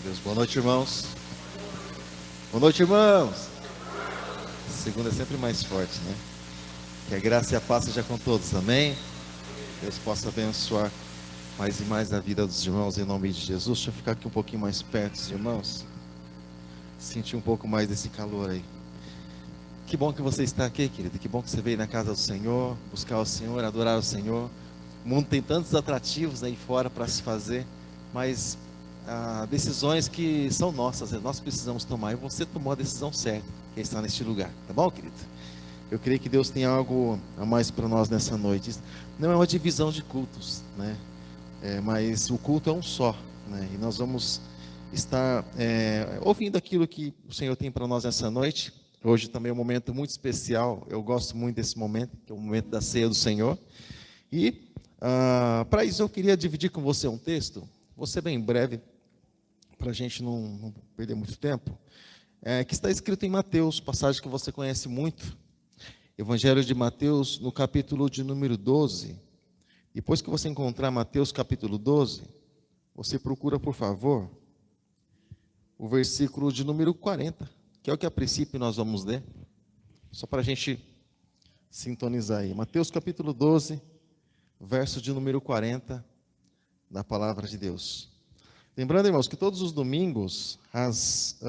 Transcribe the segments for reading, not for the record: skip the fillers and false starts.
Deus. Boa noite, irmãos. Boa noite, irmãos. Segunda é sempre mais forte, né? Que a graça e a paz seja com todos, amém? Deus possa abençoar mais e mais a vida dos irmãos em nome de Jesus. Deixa eu ficar aqui um pouquinho mais perto dos irmãos. Sentir um pouco mais desse calor aí. Que bom que você está aqui, querido. Que bom que você veio na casa do Senhor, buscar o Senhor, adorar o Senhor. O mundo tem tantos atrativos aí fora para se fazer, mas decisões que são nossas, nós precisamos tomar. E você tomou a decisão certa, que é estar neste lugar, tá bom, querido? Eu creio que Deus tem algo a mais para nós nessa noite. Não é uma divisão de cultos, né? Mas o culto é um só, né? E nós vamos estar ouvindo aquilo que o Senhor tem para nós nessa noite. Hoje também é um momento muito especial. Eu gosto muito desse momento, que é o momento da ceia do Senhor. E para isso eu queria dividir com você um texto. Vou ser bem breve, para a gente não perder muito tempo. Que está escrito em Mateus, passagem que você conhece muito. Evangelho de Mateus, no capítulo de número 12. Depois que você encontrar Mateus capítulo 12, você procura, por favor, o versículo de número 40, que é o que a princípio nós vamos ler, só para a gente sintonizar aí. Mateus capítulo 12, verso de número 40, da palavra de Deus. Lembrando, irmãos, que todos os domingos, às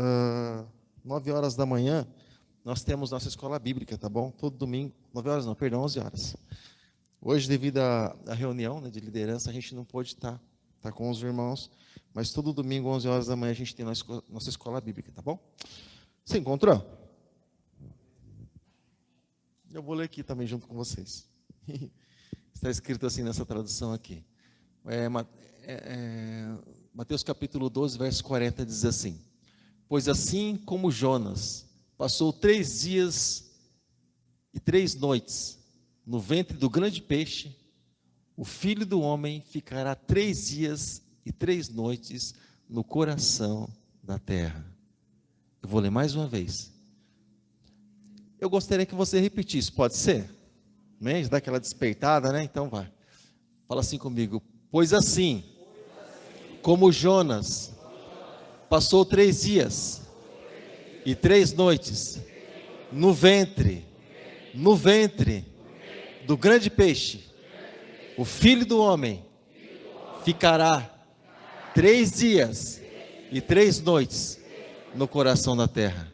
9 horas da manhã, nós temos nossa escola bíblica, tá bom? Todo domingo, 9 horas não, perdão, 11 horas. Hoje, devido à reunião, né, de liderança, a gente não pôde estar com os irmãos, mas todo domingo, 11 horas da manhã, a gente tem nossa escola bíblica, tá bom? Você encontrou? Eu vou ler aqui também junto com vocês. Está escrito assim nessa tradução aqui. Mateus capítulo 12, verso 40, diz assim: Pois assim como Jonas passou 3 dias e 3 noites no ventre do grande peixe, o Filho do Homem ficará 3 dias e 3 noites no coração da terra. Eu vou ler mais uma vez. Eu gostaria que você repetisse, pode ser? Amém? Dá aquela despertada, né? Então vai. Fala assim comigo. Pois assim, como Jonas passou 3 dias e 3 noites no ventre do grande peixe, o Filho do Homem ficará 3 dias e 3 noites no coração da terra.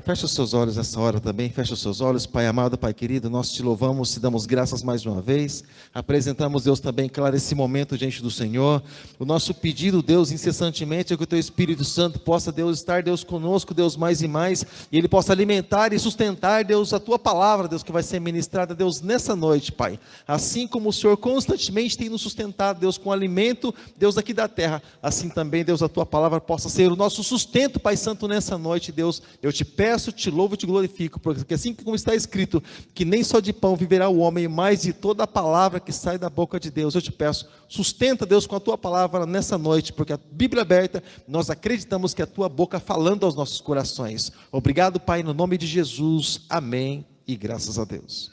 Fecha os seus olhos nessa hora também, fecha os seus olhos, Pai amado, Pai querido, nós te louvamos, te damos graças mais uma vez, apresentamos, Deus, também, claro, esse momento diante do Senhor. O nosso pedido, Deus, incessantemente, é que o Teu Espírito Santo possa, Deus, estar, Deus, conosco, Deus, mais e mais, e Ele possa alimentar e sustentar, Deus, a Tua palavra, Deus, que vai ser ministrada, Deus, nessa noite, Pai, assim como o Senhor constantemente tem nos sustentado, Deus, com alimento, Deus, aqui da terra, assim também, Deus, a Tua palavra possa ser o nosso sustento, Pai Santo, nessa noite, Deus. Eu te peço, te louvo e te glorifico, porque assim como está escrito, que nem só de pão viverá o homem, mas de toda a palavra que sai da boca de Deus. Eu te peço, sustenta, Deus, com a tua palavra nessa noite, porque a Bíblia aberta, nós acreditamos que é a tua boca falando aos nossos corações. Obrigado, Pai, no nome de Jesus, amém e graças a Deus.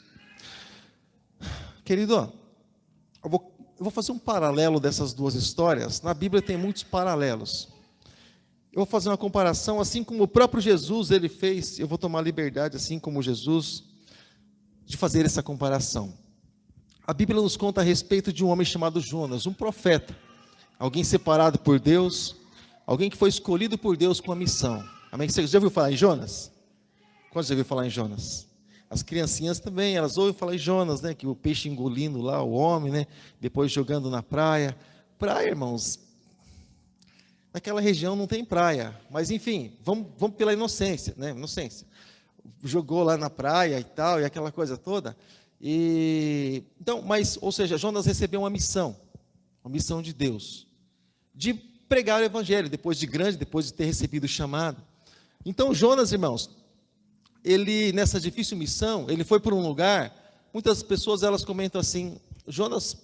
Querido, eu vou fazer um paralelo dessas duas histórias. Na Bíblia tem muitos paralelos. Eu vou fazer uma comparação, assim como o próprio Jesus ele fez. Eu vou tomar liberdade, assim como Jesus, de fazer essa comparação. A Bíblia nos conta a respeito de um homem chamado Jonas, um profeta, alguém separado por Deus, alguém que foi escolhido por Deus com a missão. Amém? Você já ouviu falar em Jonas? Quantos já ouviu falar em Jonas? As criancinhas também, elas ouvem falar em Jonas, né? Que o peixe engolindo lá o homem, né? Depois jogando na praia. Praia, irmãos, naquela região não tem praia, mas enfim, vamos pela inocência, né? Inocência. Jogou lá na praia e tal, e aquela coisa toda. Então, ou seja, Jonas recebeu uma missão de Deus, de pregar o evangelho, depois de ter recebido o chamado. Então, Jonas, irmãos, ele, nessa difícil missão, ele foi por um lugar, muitas pessoas, elas comentam assim, Jonas,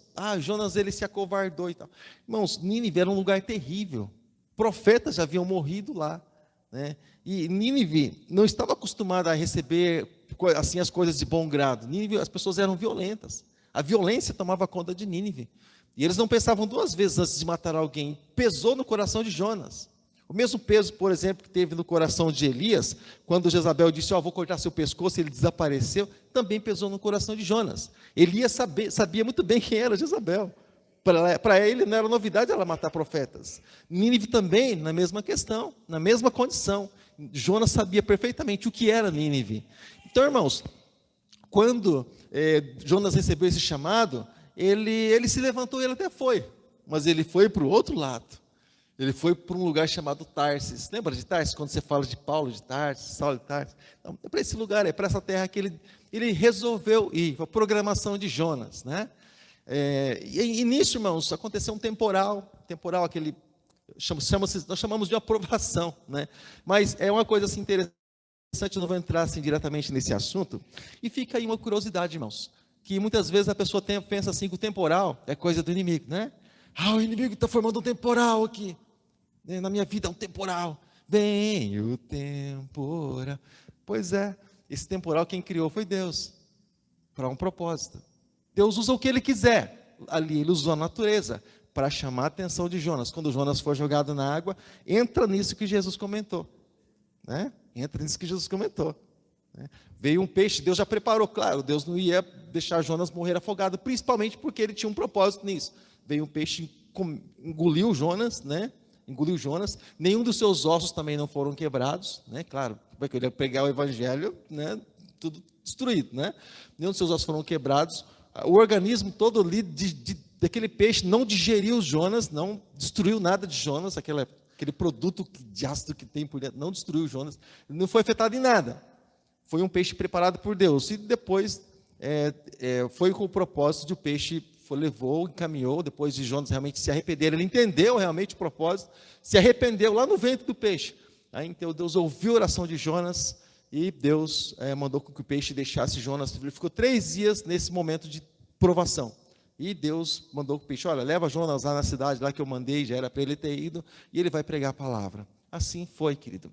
ele se acovardou e tal. Irmãos, Nínive era um lugar terrível. Profetas já haviam morrido lá, né? E Nínive não estava acostumada a receber assim as coisas de bom grado. Nínive, as pessoas eram violentas. A violência tomava conta de Nínive. E eles não pensavam 2 vezes antes de matar alguém. Pesou no coração de Jonas. O mesmo peso, por exemplo, que teve no coração de Elias, quando Jezabel disse, vou cortar seu pescoço, ele desapareceu, também pesou no coração de Jonas. Elias sabia muito bem quem era Jezabel. Para ele não era novidade ela matar profetas. Nínive também, na mesma questão, na mesma condição. Jonas sabia perfeitamente o que era Nínive. Então, irmãos, quando Jonas recebeu esse chamado, ele se levantou e ele até foi. Mas ele foi para o outro lado. Ele foi para um lugar chamado Tarsis. Lembra de Tarsis? Quando você fala de Paulo de Tarsis, Saulo de Tarsis. Então, é para esse lugar, é para essa terra que ele resolveu ir. A programação de Jonas, né? E nisso, irmãos, aconteceu um temporal aquele, nós chamamos de aprovação, né? Mas é uma coisa assim interessante, eu não vou entrar assim diretamente nesse assunto. E fica aí uma curiosidade, irmãos, que muitas vezes a pessoa pensa assim que o temporal é coisa do inimigo, né? O inimigo está formando um temporal aqui. Na minha vida é um temporal. Vem o temporal. Pois é, esse temporal quem criou foi Deus. Para um propósito. Deus usa o que Ele quiser. Ali Ele usou a natureza para chamar a atenção de Jonas. Quando Jonas for jogado na água, entra nisso que Jesus comentou. Né? Entra nisso que Jesus comentou. Né? Veio um peixe, Deus já preparou. Claro, Deus não ia deixar Jonas morrer afogado, principalmente porque Ele tinha um propósito nisso. Veio um peixe, engoliu Jonas, né? Engoliu Jonas. Nenhum dos seus ossos também não foram quebrados, né? Claro, porque ele ia pegar o evangelho, né? Tudo destruído, né? Nenhum dos seus ossos foram quebrados. O organismo todo ali daquele peixe não digeriu Jonas, não destruiu nada de Jonas, aquele produto de ácido que tem por dentro, não destruiu Jonas, não foi afetado em nada. Foi um peixe preparado por Deus. E depois foi com o propósito de o peixe levou, encaminhou, depois de Jonas realmente se arrepender, ele entendeu realmente o propósito, se arrependeu lá no ventre do peixe. Aí então Deus ouviu a oração de Jonas e Deus mandou que o peixe deixasse Jonas. Ele ficou 3 dias nesse momento de provação. E Deus mandou que o peixe, olha, leva Jonas lá na cidade, lá que eu mandei, já era para ele ter ido, e ele vai pregar a palavra. Assim foi, querido.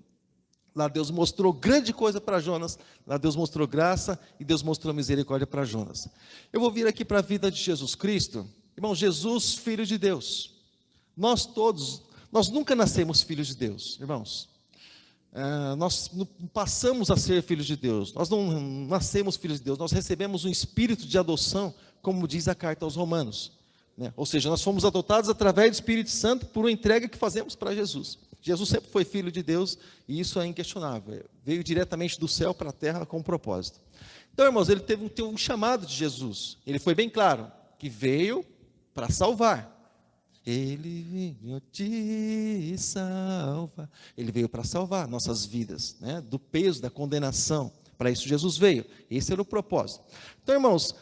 Lá Deus mostrou grande coisa para Jonas, lá Deus mostrou graça e Deus mostrou misericórdia para Jonas. Eu vou vir aqui para a vida de Jesus Cristo. Irmão, Jesus, Filho de Deus. Nós nunca nascemos filhos de Deus, irmãos. Nós não passamos a ser filhos de Deus, nós não nascemos filhos de Deus, nós recebemos um espírito de adoção, como diz a carta aos Romanos. Né? Ou seja, nós fomos adotados através do Espírito Santo por uma entrega que fazemos para Jesus. Jesus sempre foi filho de Deus e isso é inquestionável. Veio diretamente do céu para a terra com um propósito. Então, irmãos, ele teve um chamado de Jesus. Ele foi bem claro que veio para salvar. Ele veio te salvar. Ele veio para salvar nossas vidas, né? Do peso, da condenação. Para isso Jesus veio. Esse era o propósito. Então, irmãos,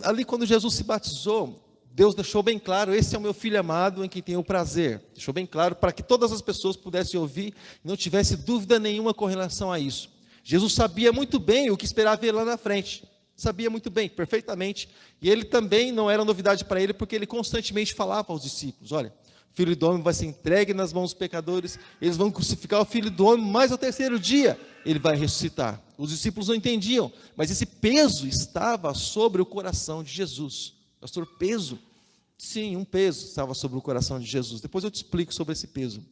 ali quando Jesus se batizou, Deus deixou bem claro, esse é o meu filho amado em quem tenho prazer. Deixou bem claro para que todas as pessoas pudessem ouvir e não tivesse dúvida nenhuma com relação a isso. Jesus sabia muito bem o que esperava ele lá na frente. Sabia muito bem, perfeitamente. E ele também não era novidade para ele, porque ele constantemente falava aos discípulos, olha, o Filho do Homem vai ser entregue nas mãos dos pecadores, eles vão crucificar o Filho do Homem, mas ao 3º dia ele vai ressuscitar. Os discípulos não entendiam, mas esse peso estava sobre o coração de Jesus. Pastor, peso? Sim, um peso estava sobre o coração de Jesus. Depois eu te explico sobre esse peso.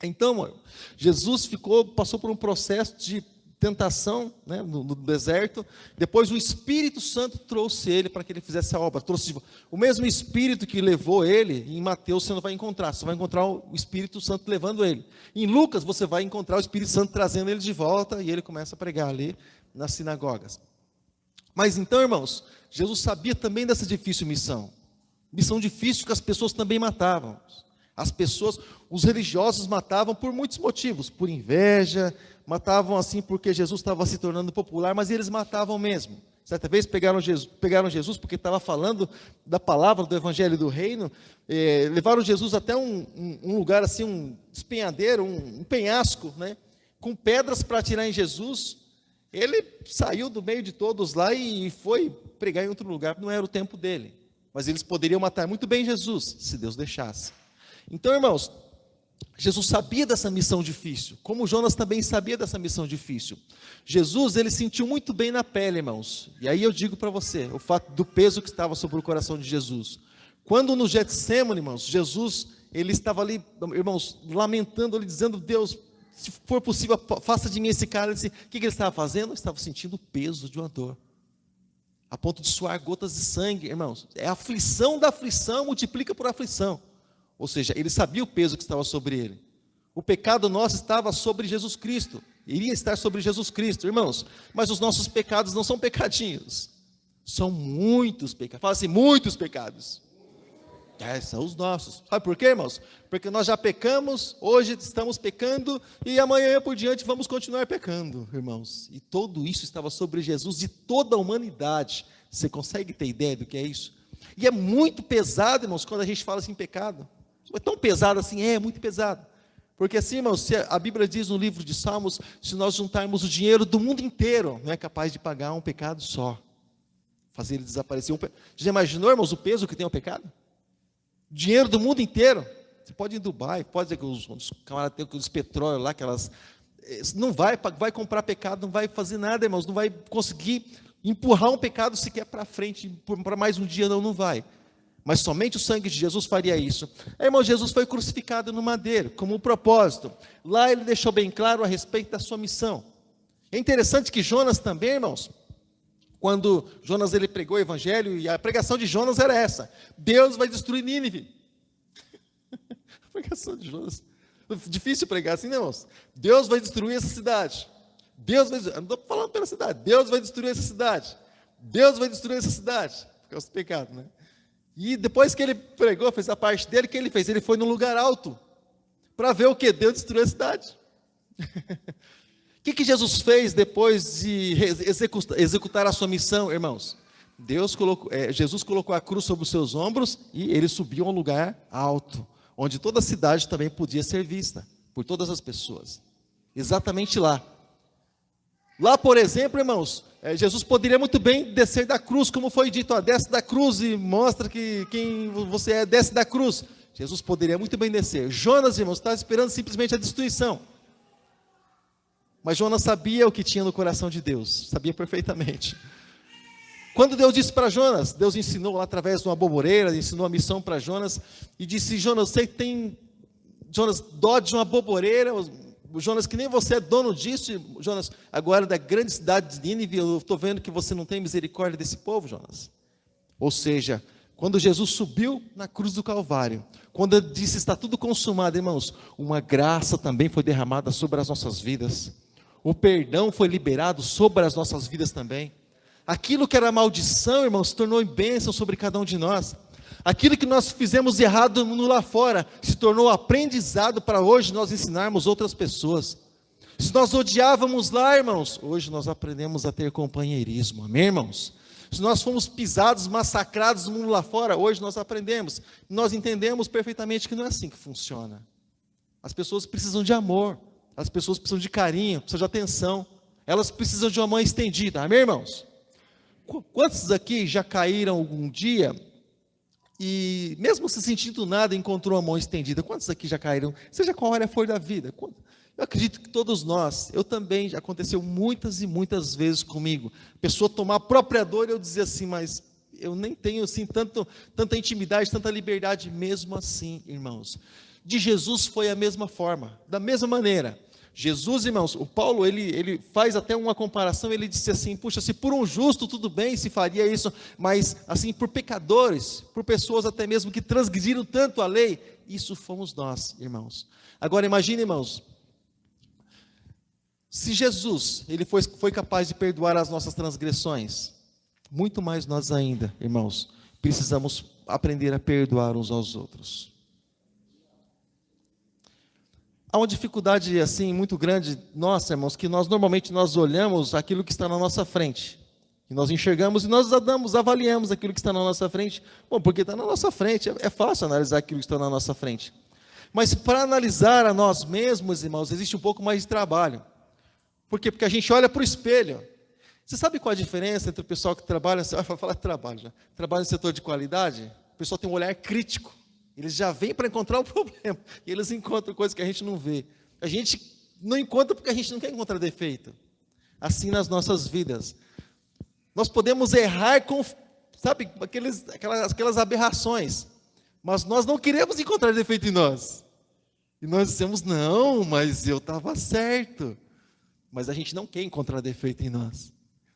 Então, Jesus passou por um processo de tentação, né, no deserto. Depois o Espírito Santo trouxe ele para que ele fizesse a obra. Trouxe o mesmo Espírito que levou ele. Em Mateus você não vai encontrar. Você vai encontrar o Espírito Santo levando ele. Em Lucas você vai encontrar o Espírito Santo trazendo ele de volta e ele começa a pregar ali nas sinagogas. Mas então, irmãos, Jesus sabia também dessa difícil missão. Missão difícil que as pessoas também matavam. Os religiosos matavam por muitos motivos. Por inveja, matavam assim porque Jesus estava se tornando popular, mas eles matavam mesmo. Certa vez pegaram Jesus porque estava falando da palavra do Evangelho do Reino, levaram Jesus até um lugar assim, um despenhadeiro, um penhasco, né, com pedras para atirar em Jesus. Ele saiu do meio de todos lá e foi pregar em outro lugar, não era o tempo dele. Mas eles poderiam matar muito bem Jesus, se Deus deixasse. Então, irmãos, Jesus sabia dessa missão difícil, como Jonas também sabia dessa missão difícil. Jesus, ele sentiu muito bem na pele, irmãos. E aí eu digo para você, o fato do peso que estava sobre o coração de Jesus. Quando no Getsemane, irmãos, Jesus, ele estava ali, irmãos, lamentando, ele dizendo: Deus, se for possível, faça de mim esse cálice. O que ele estava fazendo? Ele estava sentindo o peso de uma dor, a ponto de suar gotas de sangue, irmãos. É a aflição da aflição, multiplica por aflição. Ou seja, ele sabia o peso que estava sobre ele. O pecado nosso estava sobre Jesus Cristo, iria estar sobre Jesus Cristo, irmãos. Mas os nossos pecados não são pecadinhos, são muitos pecados. Fala assim: muitos pecados. São os nossos. Sabe por quê, irmãos? Porque nós já pecamos, hoje estamos pecando, e amanhã por diante vamos continuar pecando, irmãos. E tudo isso estava sobre Jesus, de toda a humanidade. Você consegue ter ideia do que é isso? E é muito pesado, irmãos, quando a gente fala assim, pecado. É tão pesado assim, é muito pesado. Porque assim, irmãos, se a Bíblia diz no livro de Salmos, se nós juntarmos o dinheiro do mundo inteiro, não é capaz de pagar um pecado só, fazer ele desaparecer. Já imaginou, irmãos, o peso que tem o pecado? Dinheiro do mundo inteiro. Você pode ir em Dubai, pode dizer que os camaradas têm aqueles petróleo lá, aquelas... Não vai comprar pecado, não vai fazer nada, irmãos, não vai conseguir empurrar um pecado sequer para frente, para mais um dia, não vai. Mas somente o sangue de Jesus faria isso. Irmão, Jesus foi crucificado no madeiro, como um propósito. Lá ele deixou bem claro a respeito da sua missão. É interessante que Jonas também, irmãos, quando Jonas ele pregou o evangelho, e a pregação de Jonas era essa: Deus vai destruir Nínive. A pregação de Jonas, difícil pregar assim, né, irmãos? Deus vai destruir essa cidade. Eu não estou falando pela cidade. Deus vai destruir essa cidade. Deus vai destruir essa cidade. Por causa do pecado, né? E depois que ele pregou, fez a parte dele, o que ele fez? Ele foi num lugar alto, para ver o que? Deus destruiu a cidade. O que Jesus fez depois de executar a sua missão, irmãos? Jesus colocou a cruz sobre os seus ombros, e ele subiu a um lugar alto, onde toda a cidade também podia ser vista, por todas as pessoas. Exatamente lá. Lá, por exemplo, irmãos, Jesus poderia muito bem descer da cruz, como foi dito: desce da cruz e mostra que quem você é, desce da cruz. Jesus poderia muito bem descer. Jonas, irmãos, estava esperando simplesmente a destruição. Mas Jonas sabia o que tinha no coração de Deus, sabia perfeitamente. Quando Deus disse para Jonas, Deus ensinou lá através de uma boboreira, ensinou a missão para Jonas, e disse: Jonas, você tem, Jonas, dó de uma boboreira, Jonas, que nem você é dono disso, Jonas, agora da grande cidade de Nínive, eu estou vendo que você não tem misericórdia desse povo, Jonas. Ou seja, quando Jesus subiu na cruz do Calvário, quando ele disse: está tudo consumado, irmãos, uma graça também foi derramada sobre as nossas vidas, o perdão foi liberado sobre as nossas vidas também. Aquilo que era maldição, irmãos, se tornou bênção sobre cada um de nós. Aquilo que nós fizemos errado no mundo lá fora, se tornou aprendizado para hoje nós ensinarmos outras pessoas. Se nós odiávamos lá, irmãos, hoje nós aprendemos a ter companheirismo, amém, irmãos? Se nós fomos pisados, massacrados no mundo lá fora, hoje nós aprendemos, nós entendemos perfeitamente que não é assim que funciona. As pessoas precisam de amor, as pessoas precisam de carinho, precisam de atenção, elas precisam de uma mão estendida, amém, irmãos? Quantos aqui já caíram algum dia e, mesmo se sentindo nada, encontrou uma mão estendida? Quantos aqui já caíram, seja qual área for da vida? Eu acredito que todos nós, eu também, já aconteceu muitas e muitas vezes comigo, a pessoa tomar a própria dor e eu dizer assim: mas eu nem tenho assim tanta intimidade, tanta liberdade. Mesmo assim, irmãos, de Jesus foi a mesma forma, da mesma maneira. Jesus, irmãos, o Paulo, ele faz até uma comparação, ele disse assim: puxa, se por um justo tudo bem, se faria isso, mas assim, por pecadores, por pessoas até mesmo que transgrediram tanto a lei, isso fomos nós, irmãos. Agora imagine, irmãos, se Jesus, ele foi capaz de perdoar as nossas transgressões, muito mais nós ainda, irmãos, precisamos aprender a perdoar uns aos outros. Há uma dificuldade assim muito grande, nossa, irmãos, que normalmente nós olhamos aquilo que está na nossa frente, e nós enxergamos e nós avaliamos aquilo que está na nossa frente. Bom, porque está na nossa frente, é fácil analisar aquilo que está na nossa frente. Mas para analisar a nós mesmos, irmãos, existe um pouco mais de trabalho. Por quê? Porque a gente olha para o espelho. Você sabe qual a diferença entre o pessoal que trabalha, você vai falar de trabalho já, trabalha no setor de qualidade? O pessoal tem um olhar crítico. Eles já vêm para encontrar o problema, e eles encontram coisas que a gente não vê. A gente não encontra porque a gente não quer encontrar defeito. Assim nas nossas vidas. Nós podemos errar com, sabe, aquelas aberrações. Mas nós não queremos encontrar defeito em nós. E nós dissemos, não, mas eu estava certo. Mas a gente não quer encontrar defeito em nós.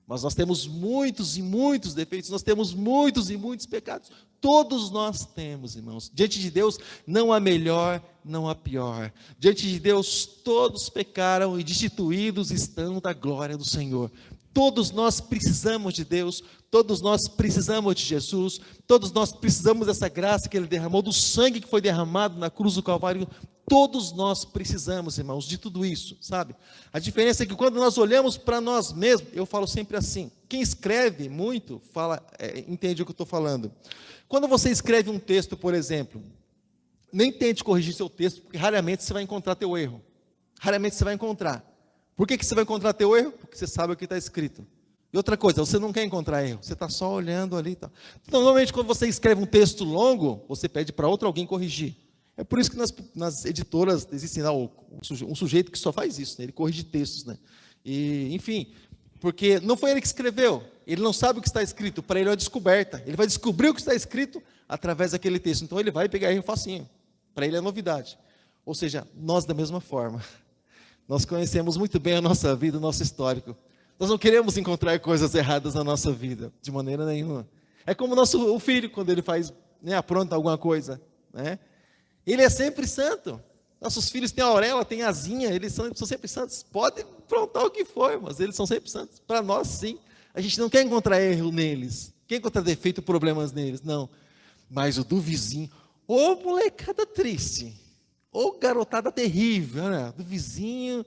Mas nós temos muitos e muitos defeitos, nós temos muitos e muitos pecados. Todos nós temos, irmãos. Diante de Deus, não há melhor, não há pior. Diante de Deus, todos pecaram e destituídos estão da glória do Senhor. Todos nós precisamos de Deus, todos nós precisamos de Jesus, todos nós precisamos dessa graça que Ele derramou, do sangue que foi derramado na cruz do Calvário. Todos nós precisamos, irmãos, de tudo isso, sabe? A diferença é que quando nós olhamos para nós mesmos, eu falo sempre assim, quem escreve muito, entende o que eu estou falando. Quando você escreve um texto, por exemplo, nem tente corrigir seu texto, porque raramente você vai encontrar teu erro. Raramente você vai encontrar. Por que você vai encontrar teu erro? Porque você sabe o que está escrito. E outra coisa, você não quer encontrar erro, você está só olhando ali e tal. Então, normalmente, quando você escreve um texto longo, você pede para outro alguém corrigir. É por isso que nas editoras existe lá um sujeito que só faz isso, né? Ele corrige textos, né? E, enfim, porque não foi ele que escreveu, ele não sabe o que está escrito, para ele é uma descoberta, ele vai descobrir o que está escrito através daquele texto, então ele vai pegar erro facinho, para ele é novidade. Ou seja, nós da mesma forma, nós conhecemos muito bem a nossa vida, o nosso histórico, nós não queremos encontrar coisas erradas na nossa vida, de maneira nenhuma. É como o filho, quando ele faz, né, apronta alguma coisa, né? Ele é sempre santo. Nossos filhos têm auréola, têm asinha, eles são sempre santos. Podem aprontar o que for, mas eles são sempre santos. Para nós, sim. A gente não quer encontrar erro neles, quer encontrar defeito, problemas neles, não. Mas o do vizinho, ô molecada triste, ô garotada terrível, né? Do vizinho,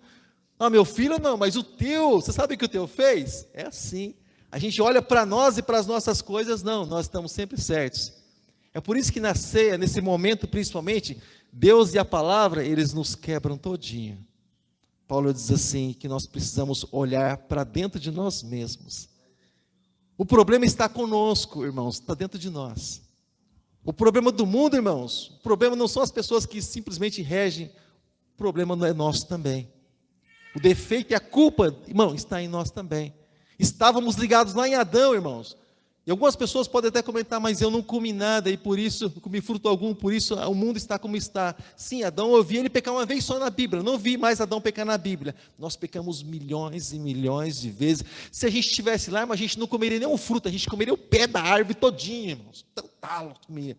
meu filho não, mas o teu, você sabe o que o teu fez? É assim. A gente olha para nós e para as nossas coisas, não, nós estamos sempre certos. É por isso que na ceia, nesse momento principalmente, Deus e a palavra, eles nos quebram todinho. Paulo diz assim, que nós precisamos olhar para dentro de nós mesmos. O problema está conosco, irmãos, está dentro de nós. O problema do mundo, irmãos, o problema não são as pessoas que simplesmente regem, o problema não é nosso também. O defeito e a culpa, irmão, está em nós também. Estávamos ligados lá em Adão, irmãos. E algumas pessoas podem até comentar, mas eu não comi nada e por isso, não comi fruto algum, por isso o mundo está como está. Sim, Adão, eu vi ele pecar uma vez só na Bíblia, não vi mais Adão pecar na Bíblia. Nós pecamos milhões e milhões de vezes. Se a gente estivesse lá, mas a gente não comeria nenhum fruto, a gente comeria o pé da árvore todinho, irmãos. Talo comia.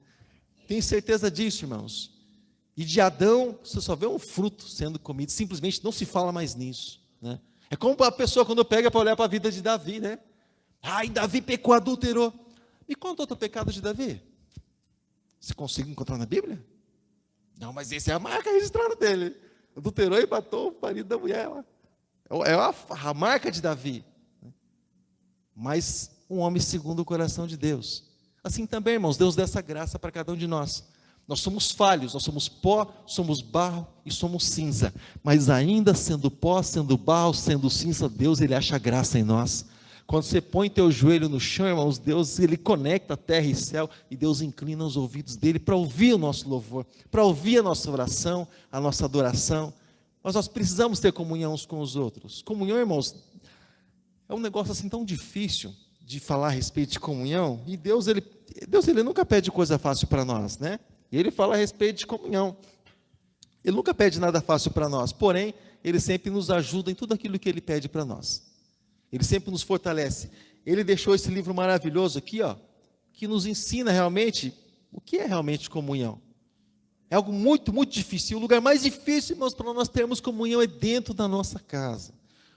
Tenho certeza disso, irmãos. E de Adão, você só vê um fruto sendo comido, simplesmente não se fala mais nisso, né? É como a pessoa quando pega para olhar para a vida de Davi, né? Ai, Davi pecou, adulterou. Me conta outro pecado de Davi. Você consegue encontrar na Bíblia? Não, mas essa é a marca registrada dele. Adulterou e matou o marido da mulher lá. É a marca de Davi. Mas um homem segundo o coração de Deus. Assim também, irmãos, Deus dá essa graça para cada um de nós. Nós somos falhos, nós somos pó, somos barro e somos cinza. Mas ainda sendo pó, sendo barro, sendo cinza, Deus, Ele acha graça em nós. Quando você põe teu joelho no chão, irmãos, Deus, Ele conecta terra e céu, e Deus inclina os ouvidos dEle para ouvir o nosso louvor, para ouvir a nossa oração, a nossa adoração. Mas nós precisamos ter comunhão uns com os outros. Comunhão, irmãos, é um negócio assim tão difícil de falar a respeito de comunhão, e Deus, ele nunca pede coisa fácil para nós, né? Ele fala a respeito de comunhão. Ele nunca pede nada fácil para nós, porém, Ele sempre nos ajuda em tudo aquilo que Ele pede para nós. Ele sempre nos fortalece. Ele deixou esse livro maravilhoso aqui, ó, que nos ensina realmente o que é realmente comunhão. É algo muito, muito difícil. O lugar mais difícil, irmãos, para nós termos comunhão é dentro da nossa casa.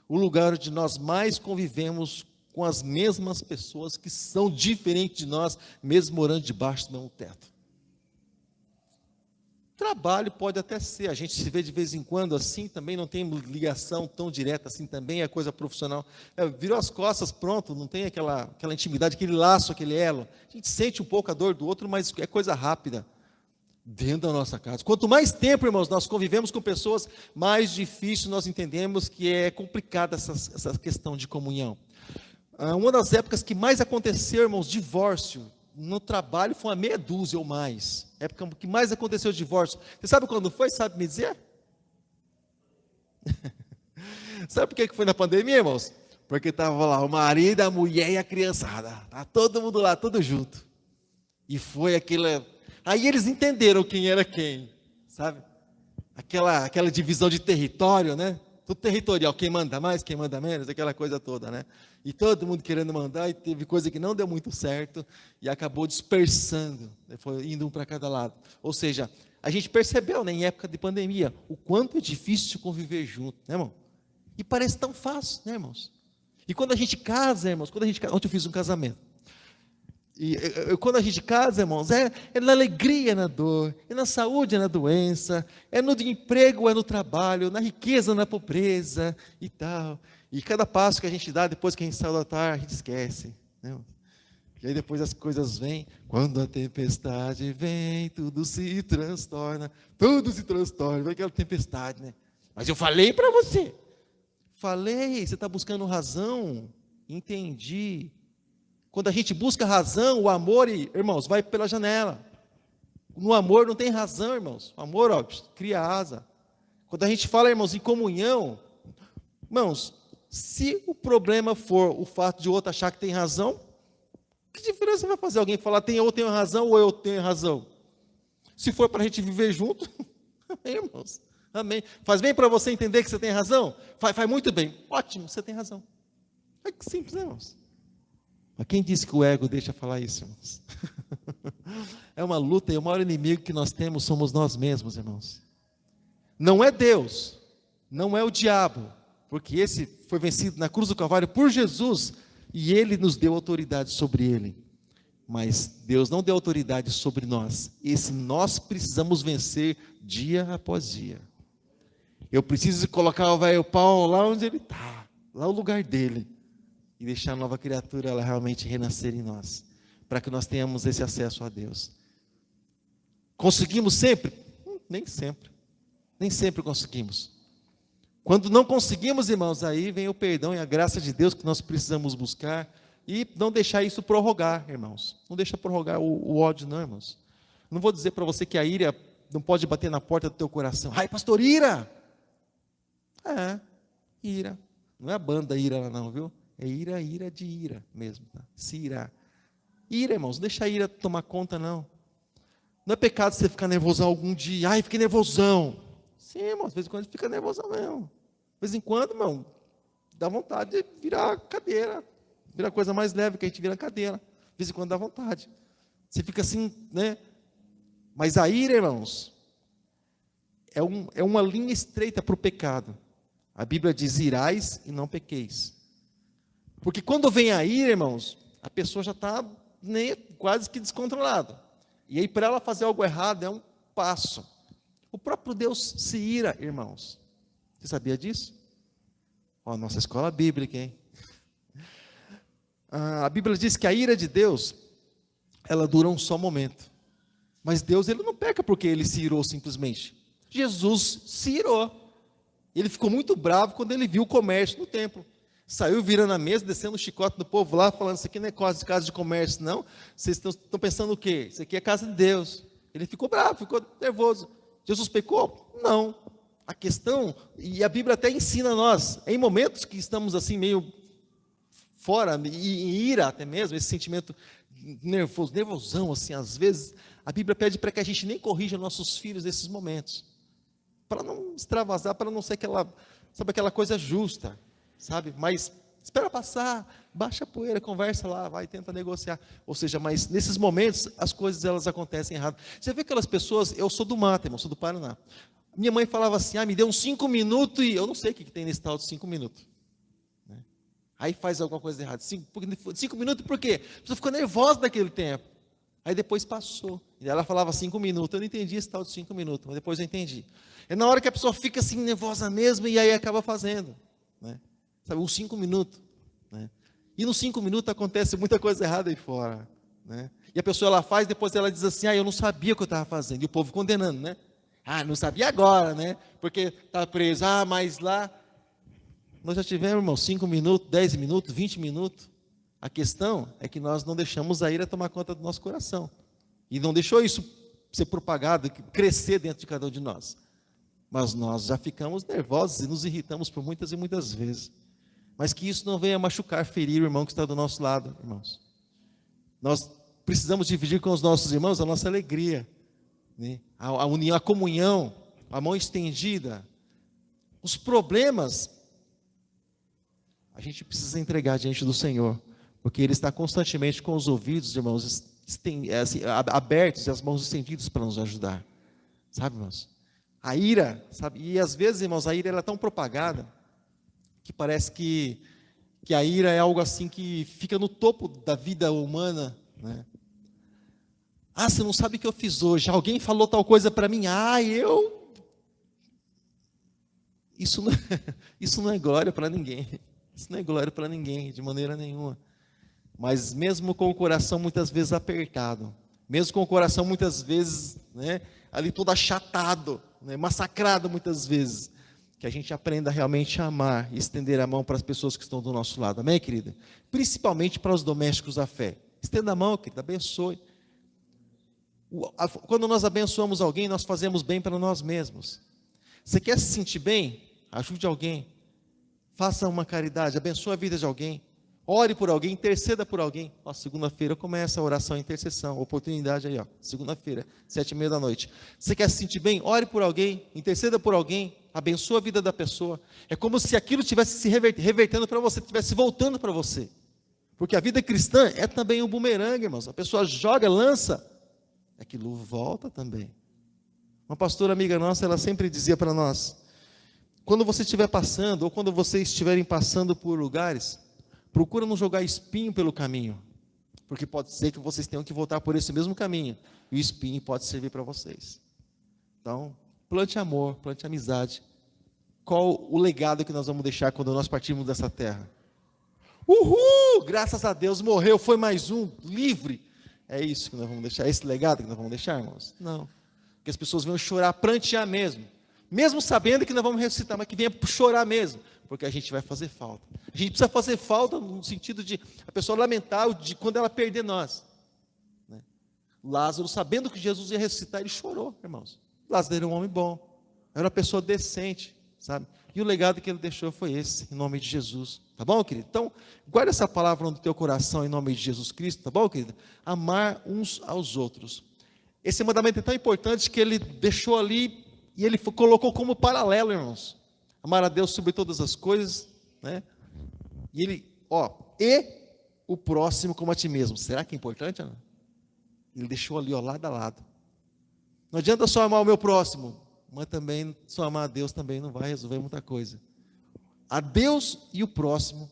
O lugar onde nós mais convivemos com as mesmas pessoas que são diferentes de nós, mesmo morando debaixo do mesmo teto. Trabalho pode até ser, a gente se vê de vez em quando assim, também não tem ligação tão direta assim, também é coisa profissional. Virou as costas, pronto, não tem aquela intimidade, aquele laço, aquele elo. A gente sente um pouco a dor do outro, mas é coisa rápida, dentro da nossa casa. Quanto mais tempo, irmãos, nós convivemos com pessoas, mais difícil nós entendemos que é complicada essa questão de comunhão. Uma das épocas que mais aconteceu, irmãos, divórcio, no trabalho foi uma meia dúzia ou mais. Época que mais aconteceu divórcio. Você sabe quando foi? Sabe me dizer? Sabe por que foi na pandemia, irmãos? Porque estava lá o marido, a mulher e a criançada. Tá todo mundo lá, tudo junto. E foi Aí eles entenderam quem era quem, sabe? Aquela divisão de território, né? Tudo territorial, quem manda mais, quem manda menos, aquela coisa toda, né? E todo mundo querendo mandar, e teve coisa que não deu muito certo, e acabou dispersando, né? Foi indo um para cada lado. Ou seja, a gente percebeu, né, em época de pandemia, o quanto é difícil conviver junto, né, irmão? E parece tão fácil, né, irmãos? E quando a gente casa, irmãos, ontem eu fiz um casamento. Quando a gente casa, irmãos, é na alegria, na dor, é na saúde, é na doença, é no emprego, é no trabalho, na riqueza, na pobreza e tal. E cada passo que a gente dá, depois que a gente sai do altar, a gente esquece, né? E aí depois as coisas vêm, quando a tempestade vem, tudo se transtorna, vem aquela tempestade, né? Mas eu falei para você, você está buscando razão, entendi. Quando a gente busca razão, o amor, irmãos, vai pela janela. No amor não tem razão, irmãos. O amor, ó, cria asa. Quando a gente fala, irmãos, em comunhão, irmãos, se o problema for o fato de o outro achar que tem razão, que diferença vai fazer alguém falar eu tenho razão ou eu tenho razão? Se for para a gente viver junto, amém, irmãos. Amém. Faz bem para você entender que você tem razão? Faz muito bem. Ótimo, você tem razão. É que simples, né, irmãos? Mas quem disse que o ego deixa falar isso, irmãos? É uma luta e o maior inimigo que nós temos somos nós mesmos, irmãos. Não é Deus, não é o diabo, porque esse foi vencido na cruz do Calvário por Jesus e ele nos deu autoridade sobre ele. Mas Deus não deu autoridade sobre nós. Esse nós precisamos vencer dia após dia. Eu preciso colocar o velho Paulo lá onde ele está, lá no lugar dele. E deixar a nova criatura ela realmente renascer em nós, para que nós tenhamos esse acesso a Deus. Conseguimos sempre? Nem sempre. Nem sempre conseguimos. Quando não conseguimos, irmãos, aí vem o perdão e a graça de Deus que nós precisamos buscar e não deixar isso prorrogar, irmãos. Não deixa prorrogar o ódio, não, irmãos. Não vou dizer para você que a ira não pode bater na porta do teu coração. Ai, pastor, ira! Ira. Não é a banda ira lá não, viu? É ira de ira mesmo, tá? Se irar. Ira, irmãos, não deixa a ira tomar conta, não. Não é pecado você ficar nervosão algum dia. Ai, fiquei nervosão. Sim, irmão, de vez em quando a gente fica nervosão mesmo. De vez em quando, irmão, dá vontade de virar a cadeira. Virar coisa mais leve que a gente vira a cadeira. De vez em quando dá vontade. Você fica assim, né? Mas a ira, irmãos, é uma linha estreita para o pecado. A Bíblia diz, irais e não pequeis. Porque quando vem a ira, irmãos, a pessoa já está quase que descontrolada. E aí, para ela fazer algo errado, é um passo. O próprio Deus se ira, irmãos. Você sabia disso? Ó, nossa escola bíblica, hein? A Bíblia diz que a ira de Deus, ela dura um só momento. Mas Deus, ele não peca porque ele se irou simplesmente. Jesus se irou. Ele ficou muito bravo quando ele viu o comércio no templo. Saiu virando a mesa, descendo o chicote do povo lá, falando, isso aqui não é casa de comércio, não. Vocês estão pensando o quê? Isso aqui é casa de Deus. Ele ficou bravo, ficou nervoso. Jesus pecou? Não. A questão, e a Bíblia até ensina a nós, em momentos que estamos assim meio fora, em ira até mesmo, esse sentimento nervosão assim, às vezes, a Bíblia pede para que a gente nem corrija nossos filhos nesses momentos. Para não extravasar, para não ser aquela coisa justa. Sabe, mas espera passar, baixa a poeira, conversa lá, vai, tenta negociar. Ou seja, mas nesses momentos, as coisas elas acontecem errado. Você vê aquelas pessoas, eu sou do mato, irmão, sou do Paraná. Minha mãe falava assim, me deu uns 5 minutos e eu não sei o que tem nesse tal de 5 minutos. Né? Aí faz alguma coisa errada. 5 minutos por quê? A pessoa ficou nervosa naquele tempo. Aí depois passou. E ela falava 5 minutos, eu não entendi esse tal de 5 minutos, mas depois eu entendi. É na hora que a pessoa fica assim nervosa mesmo e aí acaba fazendo. Né? Sabe, uns 5 minutos. Né? E nos 5 minutos acontece muita coisa errada aí fora. Né? E a pessoa ela faz, depois ela diz assim, eu não sabia o que eu estava fazendo. E o povo condenando, né? Não sabia agora, né? Porque está preso. Mas lá... Nós já tivemos, irmão, 5 minutos, 10 minutos, 20 minutos. A questão é que nós não deixamos a ira tomar conta do nosso coração. E não deixou isso ser propagado, crescer dentro de cada um de nós. Mas nós já ficamos nervosos e nos irritamos por muitas e muitas vezes. Mas que isso não venha machucar, ferir o irmão que está do nosso lado, irmãos. Nós precisamos dividir com os nossos irmãos a nossa alegria. né? A união, a comunhão, a mão estendida. Os problemas, a gente precisa entregar diante do Senhor, porque Ele está constantemente com os ouvidos, irmãos, abertos e as mãos estendidas para nos ajudar. Sabe, irmãos? A ira, sabe? E às vezes, irmãos, a ira ela é tão propagada que parece que a ira é algo assim que fica no topo da vida humana, né? Ah, você não sabe o que eu fiz hoje. Alguém falou tal coisa para mim. Isso não é glória para ninguém. Isso não é glória para ninguém, de maneira nenhuma. Mas mesmo com o coração muitas vezes apertado, mesmo com o coração muitas vezes, né, ali todo achatado, né, massacrado muitas vezes, que a gente aprenda realmente a amar e estender a mão para as pessoas que estão do nosso lado. Amém, querida? Principalmente para os domésticos da fé. Estenda a mão, querida, abençoe. Quando nós abençoamos alguém, nós fazemos bem para nós mesmos. Você quer se sentir bem? Ajude alguém. Faça uma caridade, abençoe a vida de alguém. Ore por alguém, interceda por alguém. Ó, segunda-feira começa a oração e intercessão. Oportunidade aí, ó. Segunda-feira, 7h30 da noite. Você quer se sentir bem? Ore por alguém, interceda por alguém, abençoe a vida da pessoa. É como se aquilo estivesse se revertendo para você, estivesse voltando para você. Porque a vida cristã é também um bumerangue, irmãos. A pessoa joga, lança, aquilo volta também. Uma pastora amiga nossa, ela sempre dizia para nós: quando você estiver passando, ou quando vocês estiverem passando por lugares, procura não jogar espinho pelo caminho, porque pode ser que vocês tenham que voltar por esse mesmo caminho, e o espinho pode servir para vocês. Então, plante amor, plante amizade. Qual o legado que nós vamos deixar quando nós partirmos dessa terra? Uhul! Graças a Deus, morreu, foi mais um, livre. É isso que nós vamos deixar, é esse legado que nós vamos deixar, irmãos? Não. Que as pessoas venham chorar, prantear mesmo sabendo que nós vamos ressuscitar, mas que venha chorar mesmo, porque a gente vai fazer falta. A gente precisa fazer falta no sentido de a pessoa lamentar de quando ela perder nós, né? Lázaro, sabendo que Jesus ia ressuscitar, ele chorou, irmãos. Lázaro era um homem bom, era uma pessoa decente, sabe? E o legado que ele deixou foi esse, em nome de Jesus. Tá bom, querido? Então, guarda essa palavra no teu coração, em nome de Jesus Cristo, tá bom, querido? Amar uns aos outros. Esse mandamento é tão importante que ele deixou ali, e ele colocou como paralelo, irmãos. Amar a Deus sobre todas as coisas, né? E ele, e o próximo como a ti mesmo. Será que é importante ou não? Ele deixou ali, lado a lado. Não adianta só amar o meu próximo, mas também só amar a Deus também não vai resolver muita coisa. A Deus e o próximo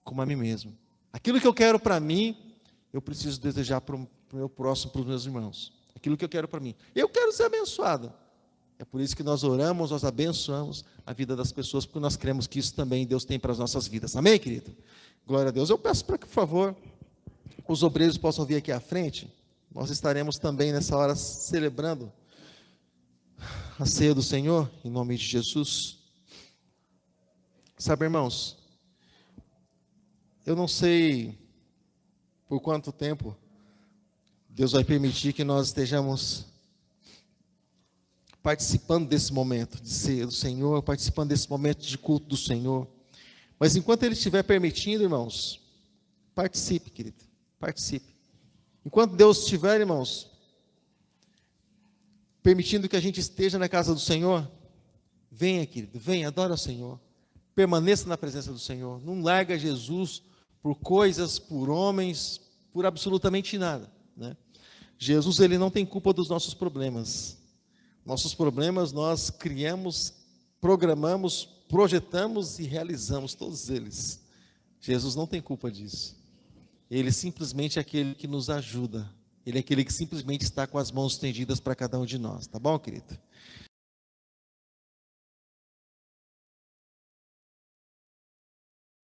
como a mim mesmo. Aquilo que eu quero para mim, eu preciso desejar para o meu próximo, para os meus irmãos. Aquilo que eu quero para mim. Eu quero ser abençoado. É por isso que nós oramos, nós abençoamos a vida das pessoas, porque nós cremos que isso também Deus tem para as nossas vidas. Amém, querido? Glória a Deus. Eu peço para que, por favor, os obreiros possam vir aqui à frente. Nós estaremos também nessa hora celebrando a ceia do Senhor, em nome de Jesus. Sabe, irmãos, eu não sei por quanto tempo Deus vai permitir que nós estejamos participando desse momento de ceia do Senhor, participando desse momento de culto do Senhor. Mas enquanto Ele estiver permitindo, irmãos, participe, querido, participe. Enquanto Deus estiver, irmãos, permitindo que a gente esteja na casa do Senhor, venha, querido, venha, adora o Senhor. Permaneça na presença do Senhor. Não larga Jesus por coisas, por homens, por absolutamente nada, né? Jesus, Ele não tem culpa dos nossos problemas. Nossos problemas nós criamos, programamos, projetamos e realizamos todos eles. Jesus não tem culpa disso. Ele simplesmente é aquele que nos ajuda. Ele é aquele que simplesmente está com as mãos estendidas para cada um de nós. Tá bom, querido?